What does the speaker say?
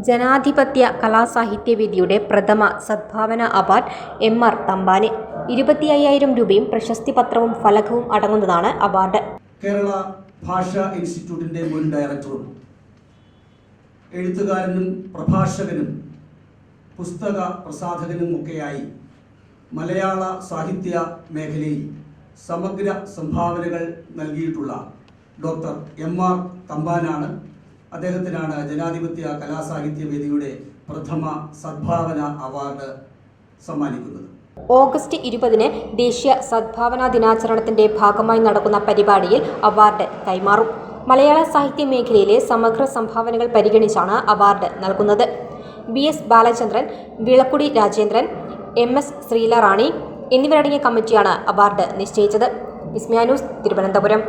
ജനാധിപത്യ കലാസാഹിത്യവേദിയുടെ പ്രഥമ സദ്ഭാവന അവാർഡ് എം.ആർ. തമ്പാന്. 25,000 രൂപയും പ്രശസ്തിപത്രവും ഫലകവും അടങ്ങുന്നതാണ് അവാർഡ്. കേരള ഭാഷാ ഇൻസ്റ്റിറ്റ്യൂട്ടിന്റെ മുൻ ഡയറക്ടറും എഴുത്തുകാരനും പ്രഭാഷകനും പുസ്തക പ്രസാധകനുമൊക്കെയായി മലയാള സാഹിത്യ മേഖലയിൽ സമഗ്ര സംഭാവനകൾ നൽകിയിട്ടുള്ള ഡോക്ടർ എം.ആർ. തമ്പാനാണ്. അദ്ദേഹത്തിനാണ് ജനാധിപത്യ കലാസാഹിത്യവേദിയുടെ പ്രഥമ സദ്ഭാവന അവാർഡ് സമ്മാനിക്കുന്നത്. ഓഗസ്റ്റ് 20-ന് ദേശീയ സദ്ഭാവന ദിനാചരണത്തിന്റെ ഭാഗമായി നടക്കുന്ന പരിപാടിയിൽ അവാർഡ് കൈമാറും. മലയാള സാഹിത്യ മേഖലയിലെ സമഗ്ര സംഭാവനകൾ പരിഗണിച്ചാണ് അവാർഡ് നൽകുന്നത്. ബി.എസ്. ബാലചന്ദ്രൻ, വിളക്കുടി രാജേന്ദ്രൻ, എം.എസ്. ശ്രീല റാണി എന്നിവരടങ്ങിയ കമ്മിറ്റിയാണ് അവാർഡ് നിശ്ചയിച്ചത്. വിസ്മയ ന്യൂസ്, തിരുവനന്തപുരം.